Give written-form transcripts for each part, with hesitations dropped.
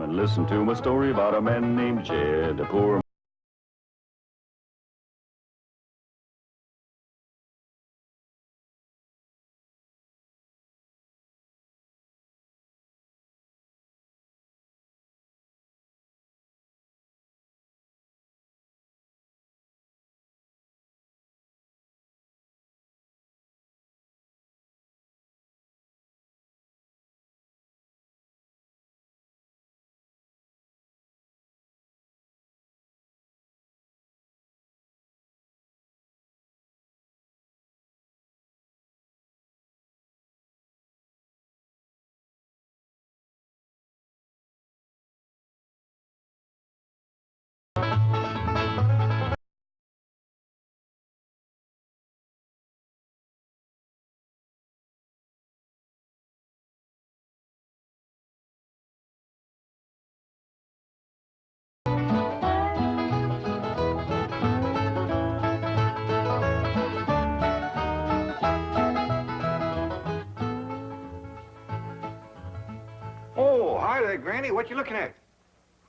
and listen to my story about a man named Jed, a poor Oh, hi there, Granny. What you looking at?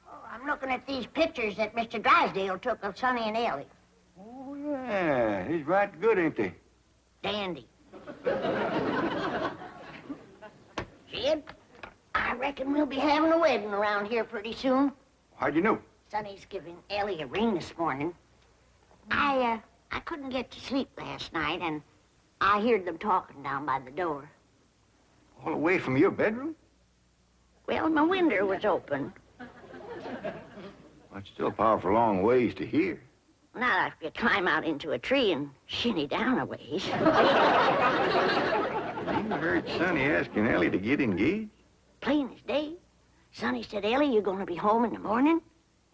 Oh, I'm looking at these pictures that Mr. Drysdale took of Sonny and Elly. Oh, yeah. He's right good, ain't they? Dandy. Jed, I reckon we'll be having a wedding around here pretty soon. How'd you know? Sonny's giving Elly a ring this morning. I couldn't get to sleep last night, and I heard them talking down by the door. All the way from your bedroom? Well, my window was open. That's still a powerful long ways to hear. Now I could climb out into a tree and shinny down a ways. You heard Sonny asking Elly to get engaged? Plain as day. Sonny said, Elly, you gonna be home in the morning?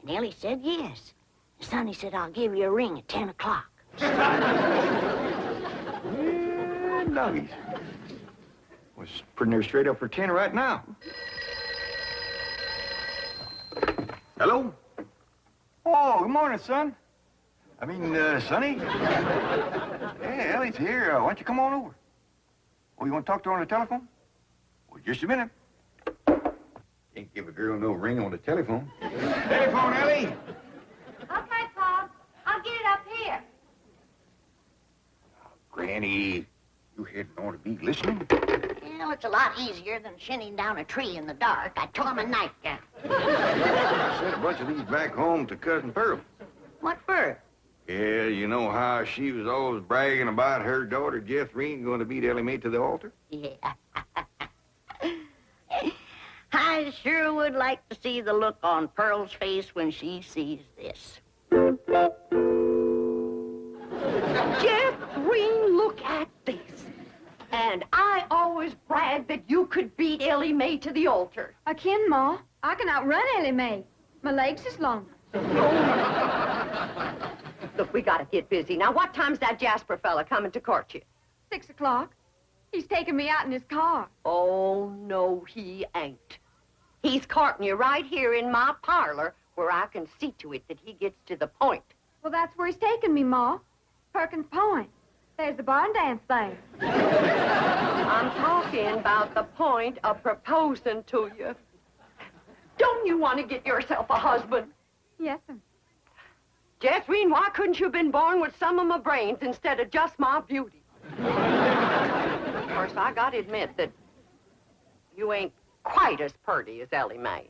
And Elly said, yes. And Sonny said, I'll give you a ring at 10 o'clock. Yeah, doggies. Was pretty near straight up for 10 right now. Hello? Oh, good morning, son. I mean, Sonny? Yeah, Elly's here. Why don't you come on over? Oh, you want to talk to her on the telephone? Well, just a minute. Can't give a girl no ring on the telephone. Telephone, Elly! Okay, Pop. I'll get it up here. Granny, you hadn't ought to be listening. Well, it's a lot easier than shinning down a tree in the dark. I took my nightgown. I sent a bunch of these back home to Cousin Pearl. What for? Yeah, you know how she was always bragging about her daughter, Jethrine, going to beat Elly Mae to the altar? Yeah. I sure would like to see the look on Pearl's face when she sees this. Jethrine, look at this. And I always bragged that you could beat Elly Mae to the altar. I can, Ma. I can outrun Elly Mae. My legs is long. Look, we gotta get busy. Now, what time's that Jasper fella coming to court you? 6 o'clock. He's taking me out in his car. Oh, no, he ain't. He's courting you right here in my parlor where I can see to it that he gets to the point. Well, that's where he's taking me, Ma. Perkins Point. There's the barn dance there. I'm talking about the point of proposing to you. Don't you want to get yourself a husband? Yes, sir. Jethrine, why couldn't you have been born with some of my brains instead of just my beauty? Of course, I gotta admit that you ain't quite as pretty as Elly Mae.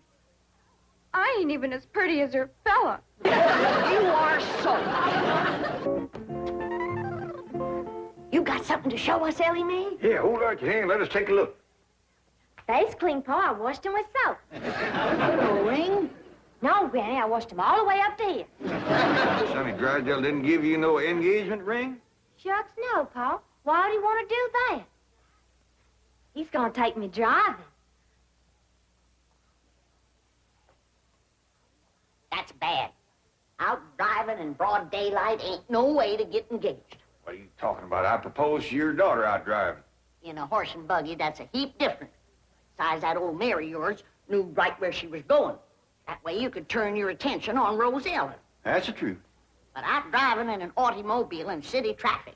I ain't even as pretty as her fella. You are so. You got something to show us, Elly Mae? Yeah, hold out your hand. Let us take a look. Face clean, Pa. I washed them with soap. No ring? No, Granny, I washed them all the way up to here. Sonny Drysdale didn't give you no engagement ring? Shucks, no, Pa. Why would he want to do that? He's gonna take me driving. That's bad. Out driving in broad daylight ain't no way to get engaged. What are you talking about? I proposed to your daughter out driving. In a horse and buggy, that's a heap different. Besides, that old mare of yours knew right where she was going. That way you could turn your attention on Rosella. That's the truth. But out driving in an automobile in city traffic,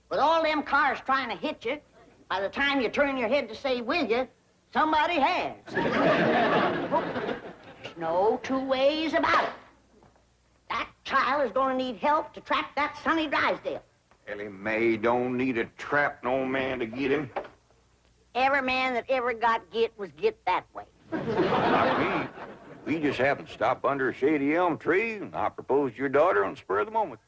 with all them cars trying to hit you, by the time you turn your head to say, will you, somebody has. no two ways about it. That child is going to need help to track that Sonny Drysdale. Ellie Mae don't need to trap no man to get him. Every man that ever got get was get that way. Not me. We just happened to stop under a shady elm tree, and I proposed to your daughter on the spur of the moment.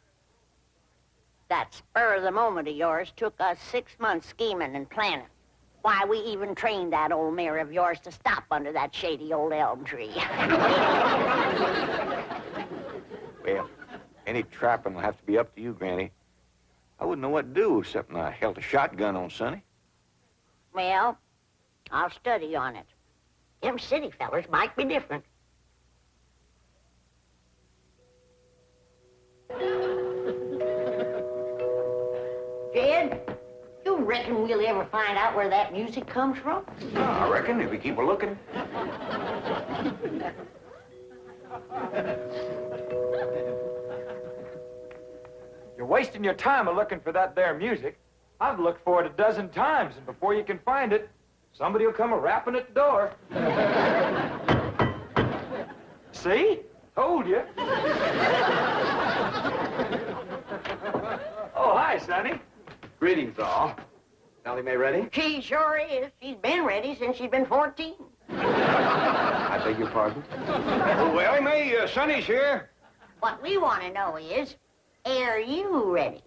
That spur of the moment of yours took us 6 months scheming and planning. Why we even trained that old mare of yours to stop under that shady old elm tree. Well, any trapping will have to be up to you, Granny. I wouldn't know what to do except I held a shotgun on Sonny. Well, I'll study on it. Them city fellers might be different. Jed, you reckon we'll ever find out where that music comes from? I reckon if we keep a looking. You're wasting your time looking for that there music. I've looked for it a dozen times, and before you can find it, somebody will come a-rapping at the door. See? Told you. Oh, hi, Sonny. Greetings, all. Elly Mae ready? She sure is. She's been ready since she's been 14. I beg your pardon? Oh, Ellie Mae, Sonny's here. What we want to know is, are you ready?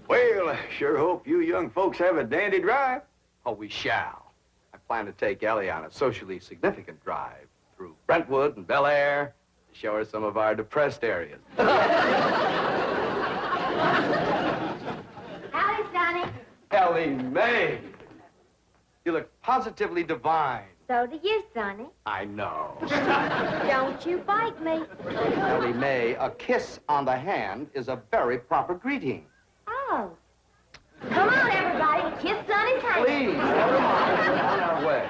Well, I sure hope you young folks have a dandy drive. Oh, we shall. I plan to take Elly on a socially significant drive through Brentwood and Bel Air to show her some of our depressed areas. Howdy, Sonny. Elly Mae! You look positively divine. So do you, Sonny. I know. Don't you bite me. Elly Mae, a kiss on the hand is a very proper greeting. Oh. Come on, everybody. Kiss Sonny's hand. Please, never mind. We're on our way.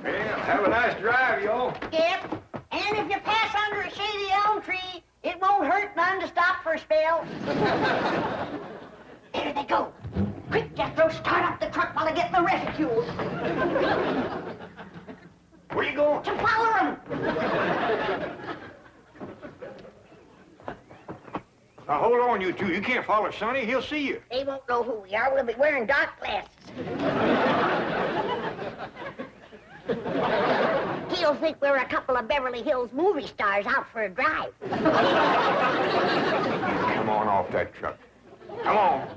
Well, have a nice drive, y'all. Yep. And if you pass under a shady elm tree, it won't hurt none to stop for a spell. There they go. Quick, Jethro, start up the truck while I get the rest fuel. Where you going? To follow them. Now, hold on, you two. You can't follow Sonny. He'll see you. They won't know who we are. We'll be wearing dark glasses. He'll think we're a couple of Beverly Hills movie stars out for a drive. Come on off that truck. Come on.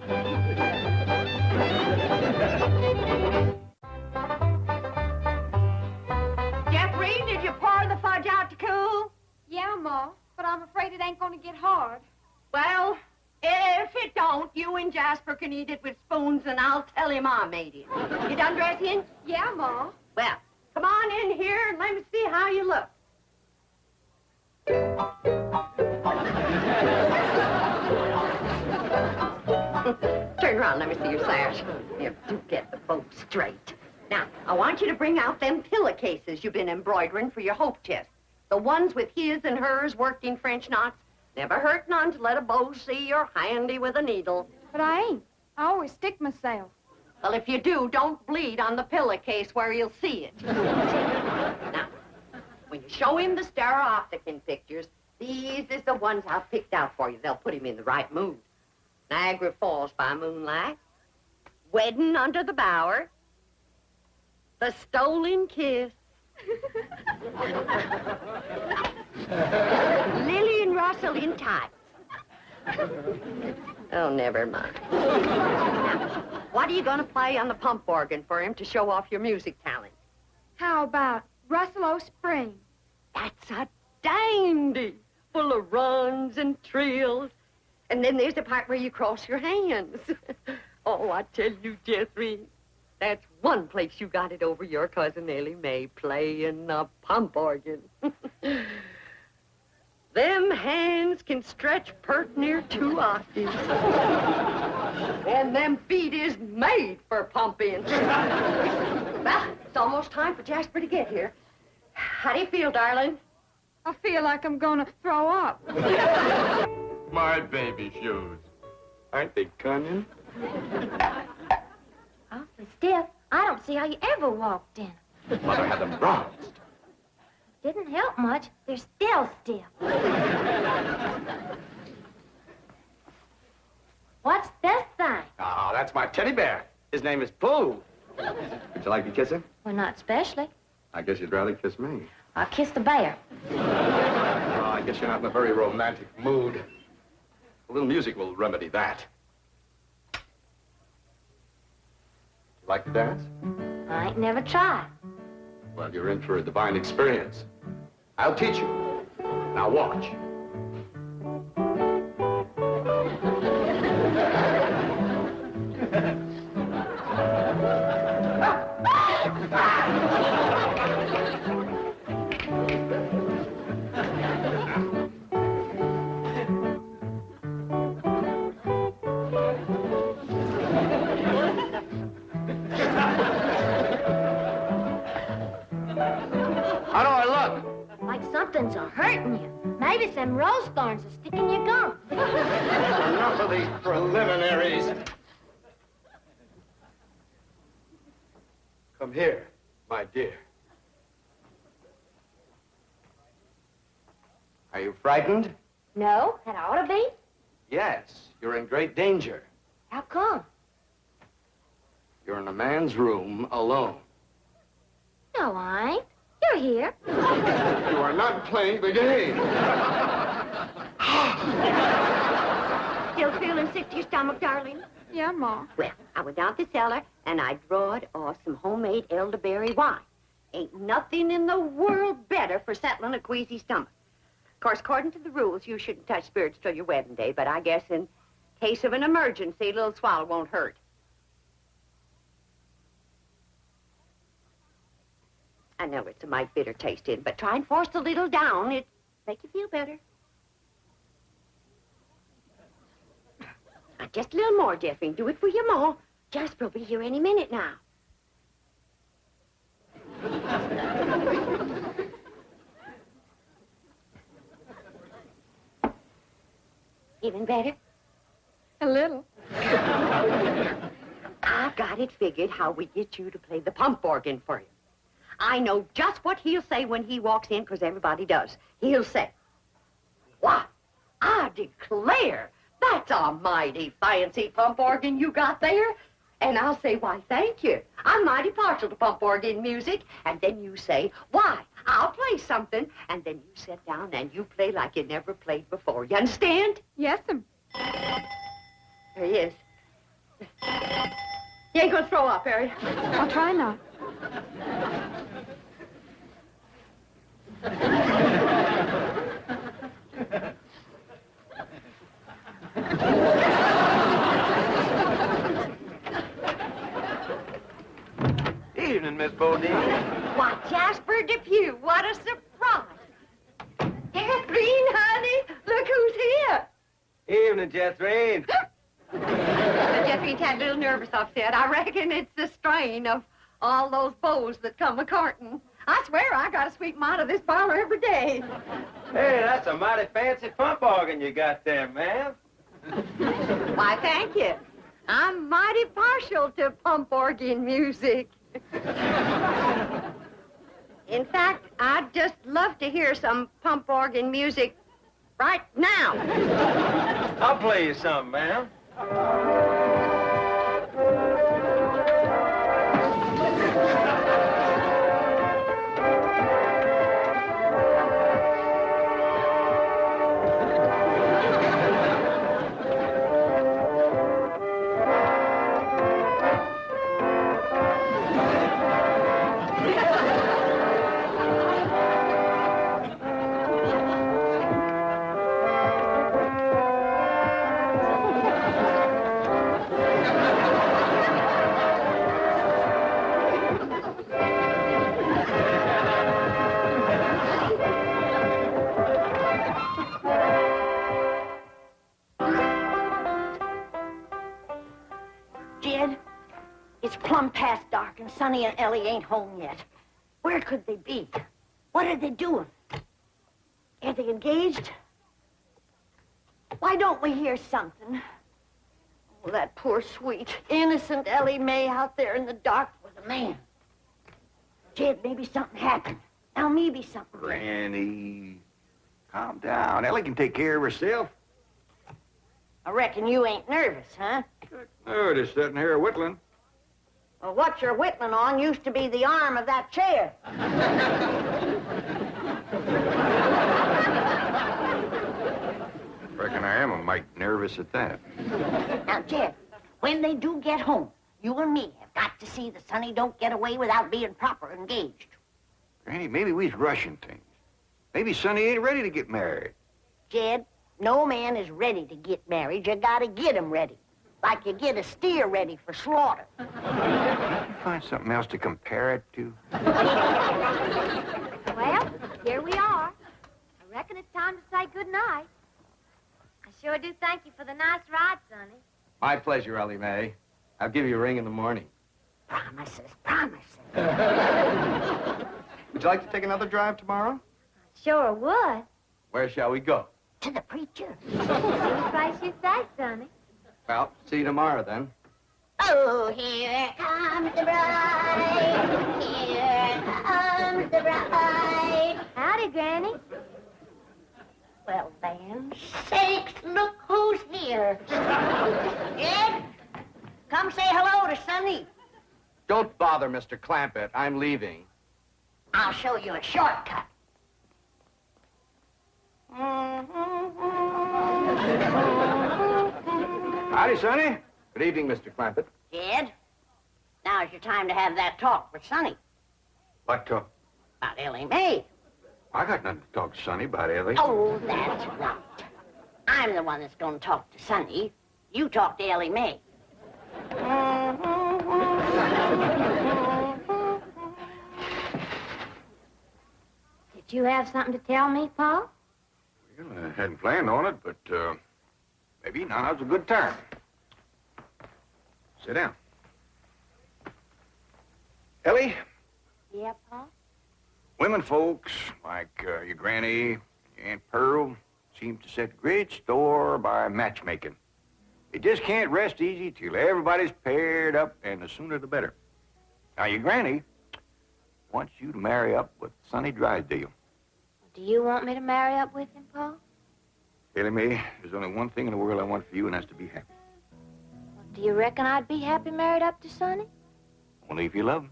Jethrine, did you pour the fudge out to cool? Yeah, Ma, but I'm afraid it ain't gonna get hard. Well, if it don't, you and Jasper can eat it with spoons, and I'll tell him I made it. You done dressing? Yeah, Ma. Well, come on in here and let me see how you look. Turn around, let me see your sash. You do get the folks straight. Now, I want you to bring out them pillowcases you've been embroidering for your hope chest. The ones with his and hers worked in French knots. Never hurt none to let a beau see you're handy with a needle. But I ain't. I always stick myself. Well, if you do, don't bleed on the pillowcase where he'll see it. Now, when you show him the stereopticon pictures, these is the ones I've picked out for you. They'll put him in the right mood. Niagara Falls by moonlight, Wedding under the Bower, The Stolen Kiss, Lily and Russell in tights. Oh, never mind. Now, what are you going to play on the pump organ for him to show off your music talent? How about Russell O'Spring? That's a dandy, full of runs and trills. And then there's the part where you cross your hands. Oh, I tell you, Jethrine, that's one place you got it over your cousin Elly Mae, playing the pump organ. Them hands can stretch pert near 2 octaves. And them feet is made for pumping. Well, it's almost time for Jasper to get here. How do you feel, darling? I feel like I'm gonna throw up. My baby shoes. Aren't they cunning? Awfully stiff. I don't see how you ever walked in 'em. Mother had them bronzed. Didn't help much. They're still stiff. What's this thing? Oh, that's my teddy bear. His name is Pooh. Would you like to kiss him? Well, not especially. I guess you'd rather kiss me. I'll kiss the bear. Oh, I guess you're not in a very romantic mood. A little music will remedy that. You like to dance? I ain't never tried. Well, you're in for a divine experience. I'll teach you. Now watch. How do I look? Like something's a-hurting you. Maybe some rose thorns are sticking your gum. Enough of these preliminaries. Come here, my dear. Are you frightened? No, that ought to be. Yes, you're in great danger. How come? You're in a man's room alone. No, I ain't. You're here. You are not playing the game. Still feeling sick to your stomach, darling? Yeah, Ma. Well, I went down to the cellar and I drawed off some homemade elderberry wine. Ain't nothing in the world better for settling a queasy stomach. Of course, according to the rules, you shouldn't touch spirits till your wedding day, but I guess in case of an emergency, a little swallow won't hurt. I know it's a mite bitter tasting, but try and force a little down. It'll make you feel better. Now, just a little more, Jethrine. Do it for your ma. Jasper will be here any minute now. Even better? A little. I got it figured how we get you to play the pump organ for you. I know just what he'll say when he walks in, because everybody does. He'll say, "Why, I declare, that's a mighty fancy pump organ you got there." And I'll say, "Why, thank you. I'm mighty partial to pump organ music." And then you say, "Why, I'll play something." And then you sit down and you play like you never played before. You understand? Yes'm. There he is. You ain't gonna throw up, Harry. I'll try not. Evening, Miss Bodine. Why, Jasper Depew, what a surprise. Jethrine, honey, look who's here. Evening, Jethrine. Jethrine's had a little nervous upset. I reckon it's the strain of all those beaux that come a-courting. I swear I gotta sweep 'em out of this parlor every day. Hey, that's a mighty fancy pump organ you got there, ma'am. Why, thank you. I'm mighty partial to pump organ music. In fact, I'd just love to hear some pump organ music right now. I'll play you something, ma'am. Jed, it's plumb past dark and Sonny and Elly ain't home yet. Where could they be? What are they doing? Are they engaged? Why don't we hear something? Oh, that poor, sweet, innocent Elly May out there in the dark with a man. Jed, maybe something happened. Now maybe something. Granny, calm down. Elly can take care of herself. I reckon you ain't nervous, huh? Oh, just sitting here whittling. Well, what you're whittling on used to be the arm of that chair. Reckon I am a mite nervous at that. Now, Jed, when they do get home, you and me have got to see that Sonny don't get away without being proper engaged. Granny, maybe we's rushing things. Maybe Sonny ain't ready to get married. Jed, no man is ready to get married. You gotta get him ready. Like you get a steer ready for slaughter. Can't you find something else to compare it to? Well, here we are. I reckon it's time to say goodnight. I sure do thank you for the nice ride, Sonny. My pleasure, Elly May. I'll give you a ring in the morning. Promises, promises. Would you like to take another drive tomorrow? Sure would. Where shall we go? To the preacher. Any place you say, Sonny. Well, see you tomorrow, then. Oh, here comes the bride. Here comes the bride. Howdy, Granny. Well, then, sakes, look who's here. Jed, come say hello to Sonny. Don't bother, Mr. Clampett. I'm leaving. I'll show you a shortcut. Howdy, Sonny. Good evening, Mr. Clampett. Jed, now's your time to have that talk with Sonny What talk? about Elly May. I got nothing to talk to Sonny about, Elly. Oh, that's right. I'm the one that's going to talk to Sonny. You talk to Elly May. Did you have something to tell me, Paul? Well, I hadn't planned on it, but maybe now's a good time. Sit down. Elly, Yeah, Paul? women folks like your granny, your Aunt Pearl, seem to set great store by matchmaking. They just can't rest easy till everybody's paired up, and the sooner the better. Now, your granny wants you to marry up with Sonny Drysdale. Do you want me to marry up with him, Paul? Elly May, there's only one thing in the world I want for you, and that's to be happy. Well, do you reckon I'd be happy married up to Sonny? Only if you love him.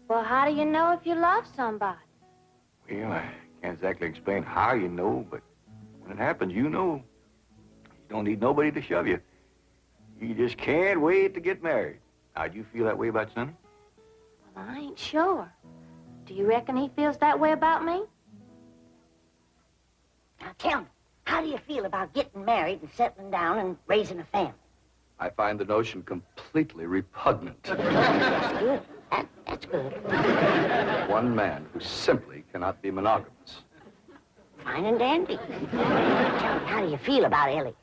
Well, how do you know if you love somebody? Well, I can't exactly explain how you know, but when it happens, you know. You don't need nobody to shove you. You just can't wait to get married. Now, do you feel that way about Sonny? Well, I ain't sure. Do you reckon he feels that way about me? Now, tell me, how do you feel about getting married and settling down and raising a family? I find the notion completely repugnant. That's good. That's good. One man who simply cannot be monogamous. Fine and dandy. Tell me, how do you feel about Elly?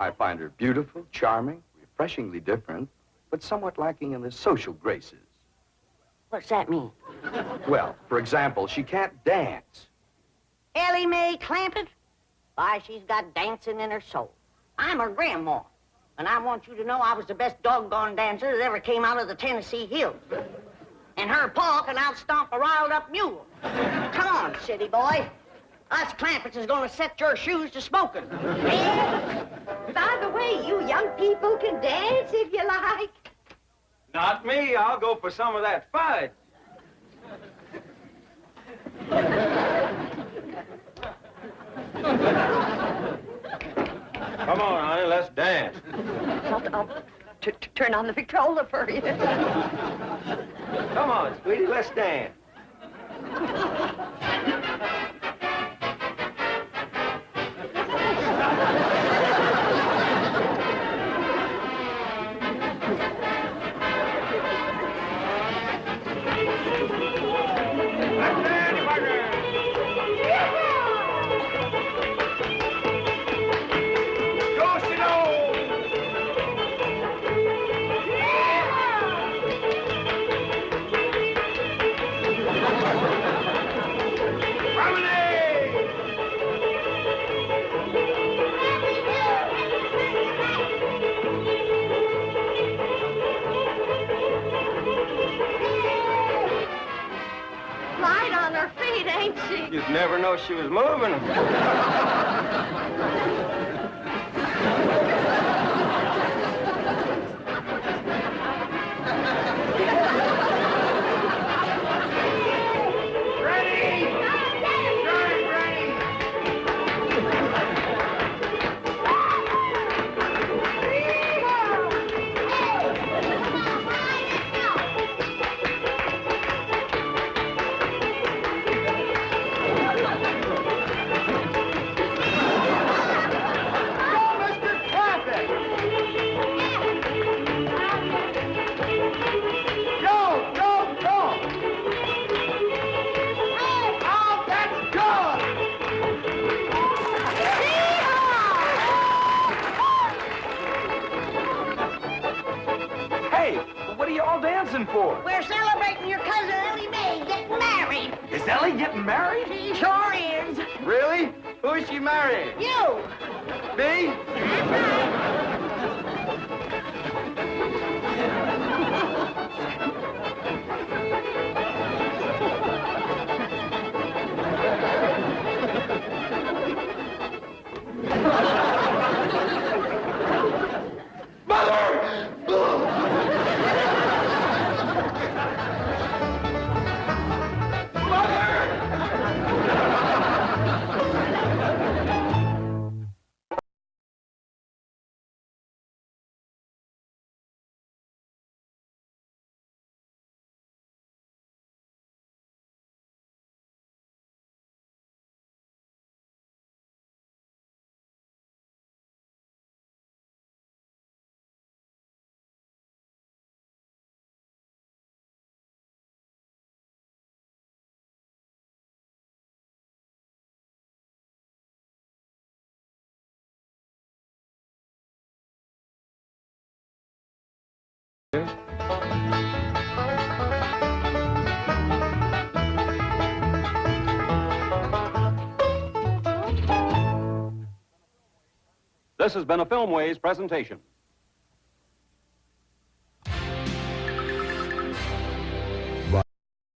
I find her beautiful, charming, refreshingly different, but somewhat lacking in the social graces. What's that mean? Well, for example, she can't dance. Elly May Clampett? Why, she's got dancing in her soul. I'm her grandma, and I want you to know I was the best doggone dancer that ever came out of the Tennessee hills. And her pa can outstomp a riled-up mule. Come on, city boy. Us Clampetts is gonna set your shoes to smoking. Yeah? By the way, you young people can dance if you like. Not me. I'll go for some of that fight. Come on, honey, let's dance. I'll turn on the Victrola for you. Come on, sweetie, let's dance. light on her feet, ain't she? You'd never know she was moving. What are you all dancing for? We're celebrating your cousin Elly May getting married. Is Elly getting married? She sure is. Really? Who is she marrying? You. Me? This has been a Filmways presentation.